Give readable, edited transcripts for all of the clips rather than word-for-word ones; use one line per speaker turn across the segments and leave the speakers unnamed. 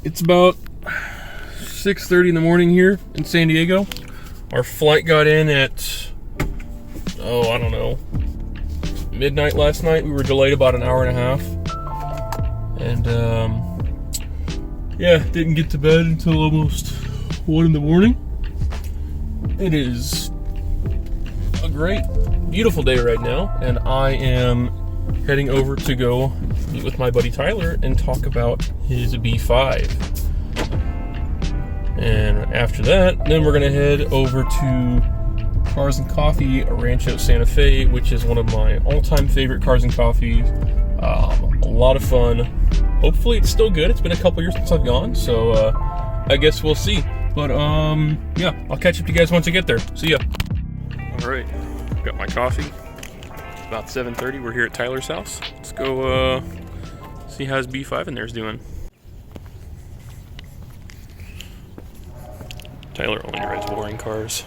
it's about 6:30 in the morning here in San Diego. Our flight got in at, I don't know, midnight last night. We were delayed about an hour and a half. And, yeah, didn't get to bed until almost 1 in the morning. It is a great, beautiful day right now, and I am heading over to go meet with my buddy Tyler and talk about his B5. And after that, then we're gonna head over to Cars and Coffee Rancho Santa Fe, which is one of my all-time favorite cars and coffees. A lot of fun. Hopefully it's still good. It's been a couple years since I've gone, so I guess we'll see. But yeah, I'll catch up to you guys once I get there. See ya. All right, got my coffee. About 7:30. We're here at Tyler's house. Let's go see how his B5 in there's doing. Tyler only drives boring cars.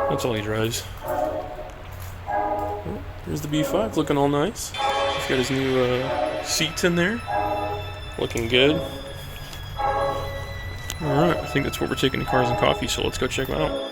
That's all he drives. Oh, there's the B5 looking all nice. He's got his new seats in there. Looking good. Alright, I think that's what we're taking to Cars and Coffee, so let's go check them out.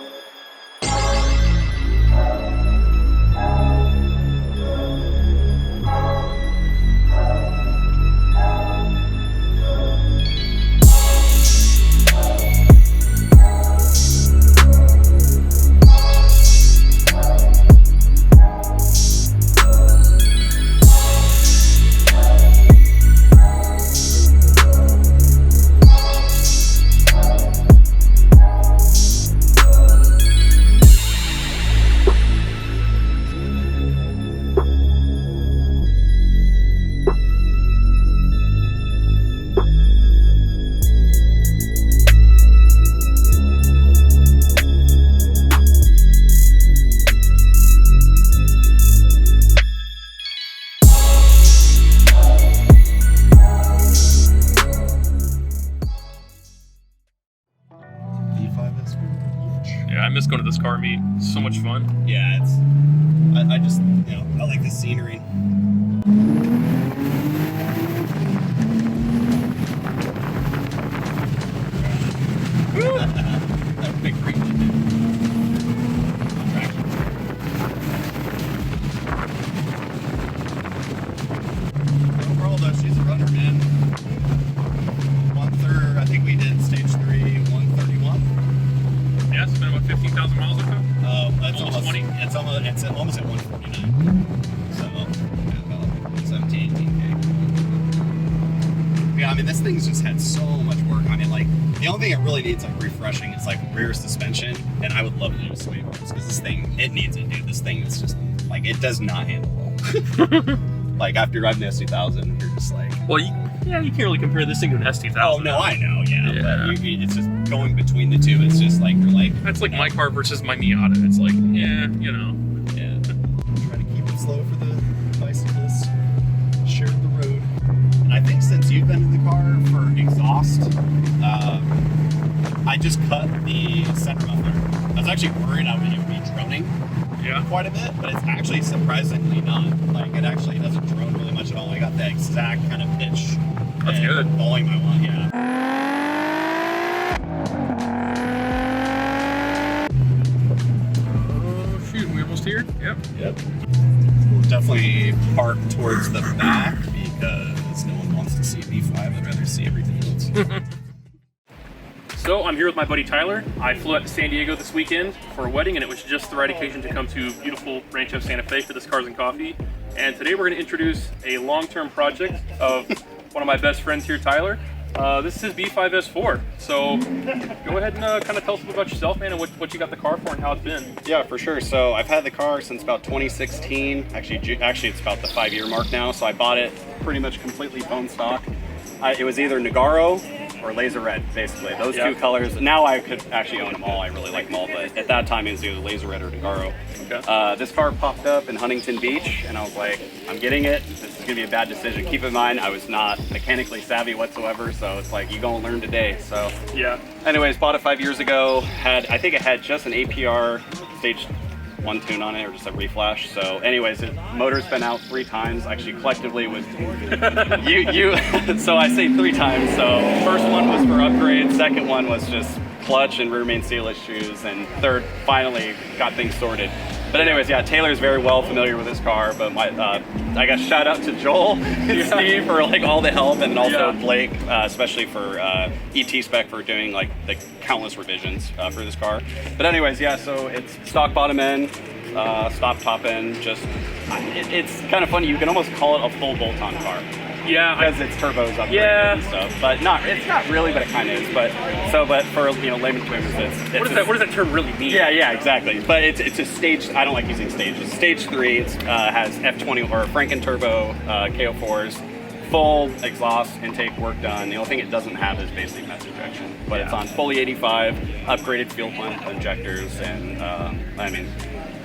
Yeah, I miss going to this car meet. It's so much fun.
Yeah, it's. I just, I like the scenery. That big reach. Overall, though, she's a runner, man. 1/3. I think we did stage 3, 131.
Yeah, it's been about 15,000 miles or so.
That's almost 20. It's almost at 149. So about 17, 18K. Yeah, I mean, this thing's just had so much work on it. Like, the only thing it really needs, like, refreshing is, like, rear suspension. And I would love to do sway bars, because this thing, it needs it, dude. This thing is just, like, it does not handle well. Like, after driving the S2000, you're just like...
Well, you can't really compare this thing to an S2000.
Oh, no, I know, yeah. But it's just going between the two. It's just like, you're like...
That's like my car versus my Miata. It's like, yeah.
Yeah. Try to keep it slow for the bicyclists. Share the road. And I think since you've been in the car for exhaust, I just cut the center muffler. I was actually worried I would be droning quite a bit, but it's actually surprisingly not. Like, it actually doesn't drone really much at all. I got the exact kind of pitch.
That's good.
Volume I want, yeah.
Oh, shoot, we almost here? Yep.
We'll definitely park towards the back because no one wants to see B5. I'd rather see everything else.
So I'm here with my buddy Tyler. I flew out to San Diego this weekend for a wedding, and it was just the right occasion to come to beautiful Rancho Santa Fe for this Cars and Coffee. And today we're going to introduce a long-term project of one of my best friends here, Tyler. This is his B5S4. So go ahead and kind of tell us a bit about yourself, man, and what you got the car for and how it's been.
Yeah, for sure. So I've had the car since about 2016. Actually, it's about the 5-year mark now. So I bought it pretty much completely bone stock. It was either Nogaro or laser red, basically. Those two colors. Now I could actually own them all. I really like them all, but at that time it was either laser red or Nogaro. Okay. This car popped up in Huntington Beach, and I was like, I'm getting it. This is gonna be a bad decision. Keep in mind, I was not mechanically savvy whatsoever, so it's like, you gonna learn today. So yeah. Anyways, bought it 5 years ago. I think it had just an APR stage one tune on it, or just a reflash. So anyways, motor's been out 3 times, actually collectively with you. So I say 3 times. So first one was for upgrade, second one was just clutch and rear main seal issues, and third finally got things sorted. But anyways, yeah, Taylor's very well familiar with this car, but I guess shout out to Joel and Steve for like all the help, and also Blake, especially for ET Spec for doing like the countless revisions for this car. But anyways, yeah, so it's stock bottom end, stock top end, just, it's kind of funny, you can almost call it a full bolt-on car.
Yeah,
because it's turbos upgraded and stuff, but it's not really, but it kind of is. But for layman terms, what
does that term really mean?
Yeah, exactly. But it's a stage. I don't like using stages. Stage 3 has F20 or Frankenturbo KO4s, full exhaust intake work done. The only thing it doesn't have is basic mess injection, but it's on fully 85 upgraded fuel pump injectors, and I mean,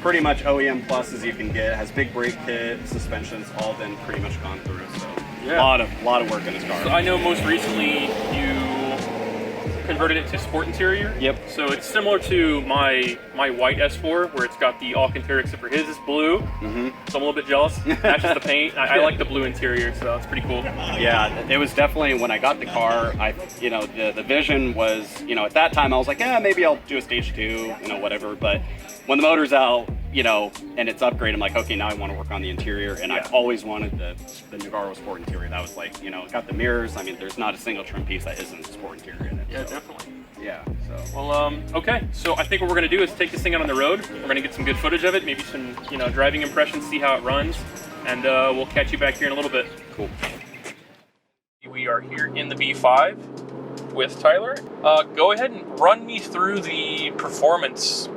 pretty much OEM plus as you can get. It has big brake kit, suspensions, all been pretty much gone through. So. Yeah. A lot of work in this car.
So I know most recently you converted it to sport interior.
Yep.
So it's similar to my white S4, where it's got the alcantara, except for his is blue. Mm-hmm. So I'm a little bit jealous. Matches the paint. I like the blue interior, so it's pretty cool.
Yeah, it was definitely, when I got the car, the vision was, at that time I was like, yeah, maybe I'll do a stage 2, whatever. But when the motor's out, and it's upgraded, I'm like, okay, now I want to work on the interior. And I've always wanted the Nogaro sport interior. That was like, it got the mirrors. I mean, there's not a single trim piece that isn't sport interior in it.
Yeah, definitely.
Yeah, so.
Well, okay. So I think what we're going to do is take this thing out on the road. We're going to get some good footage of it, maybe some, driving impressions, see how it runs. And we'll catch you back here in a little bit.
Cool.
We are here in the B5 with Tyler. Go ahead and run me through the performance,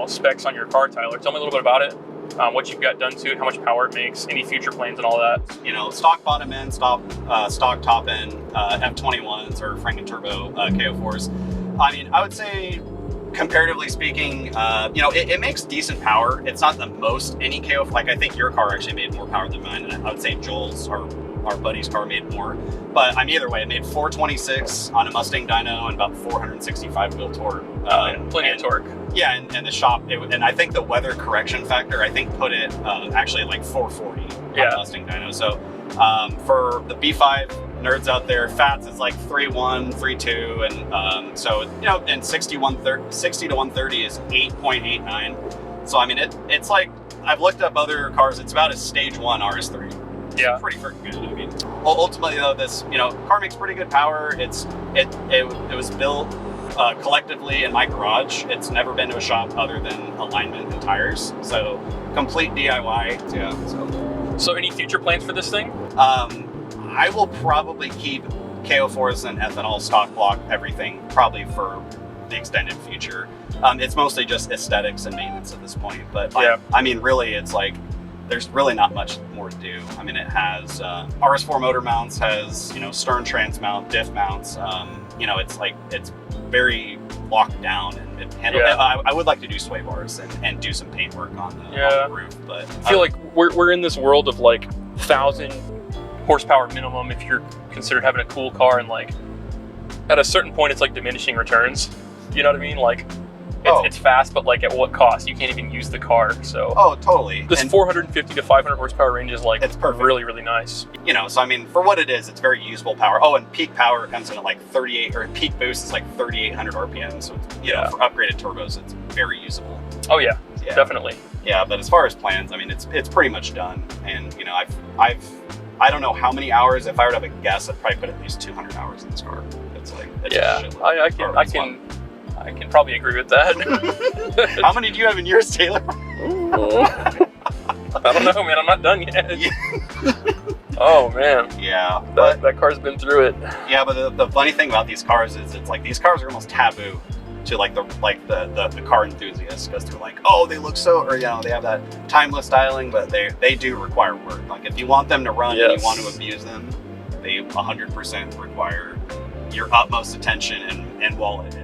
specs on your car, Tyler. Tell me a little bit about it, what you've got done to it, how much power it makes, any future plans and all that.
Stock bottom end, stock top end, F21s or Frankenturbo KO4s. I mean, I would say, comparatively speaking, it makes decent power. It's not the most any KO, like I think your car actually made more power than mine, and I would say Joel's our buddy's car made more. But either way, it made 426 on a Mustang dyno and about 465 wheel torque.
Plenty of torque.
Yeah, and the shop, and I think the weather correction factor, I think put it actually at like 440 on the Mustang dyno. So for the B5 nerds out there, Fats is like 3.1, 3.2, and so and 60 to 130 is 8.89. So I mean, it's like, I've looked up other cars. It's about a stage 1 RS3.
Yeah,
pretty freaking good. I mean, ultimately though, this car makes pretty good power. It was built collectively in my garage. It's never been to a shop other than alignment and tires. So complete DIY. Yeah.
So any future plans for this thing?
I will probably keep KO4s and ethanol stock block everything probably for the extended future. It's mostly just aesthetics and maintenance at this point. But I mean, really, it's like, there's really not much more to do. I mean, it has RS4 motor mounts, has stern trans mount, diff mounts. It's very locked down and handled. I would like to do sway bars and do some paint work on the roof, but
I feel like we're in this world of like 1,000 horsepower minimum if you're considered having a cool car, and like at a certain point it's like diminishing returns. You know what I mean? Like. It's fast, but like at what cost? You can't even use the car. So
totally.
This 450 to 500 horsepower range is like, it's
perfect.
Really, really nice.
So I mean, for what it is, it's very usable power. Oh, and peak power comes in at like 38, or peak boost is like 3,800 RPM. So for upgraded turbos, it's very usable.
Oh yeah, definitely.
Yeah, but as far as plans, I mean, it's pretty much done. And I don't know how many hours. If I were to have a guess, I'd probably put at least 200 hours in this car. It's like
I can probably agree with that.
How many do you have in yours, Taylor?
I don't know, man. I'm not done yet. Oh, man.
Yeah.
That car's been through it.
Yeah, but the funny thing about these cars is it's like these cars are almost taboo to the car enthusiasts, because they're like, oh, they look so, or they have that timeless styling, but they do require work. Like if you want them to run and you want to abuse them, they 100% require your utmost attention and wallet.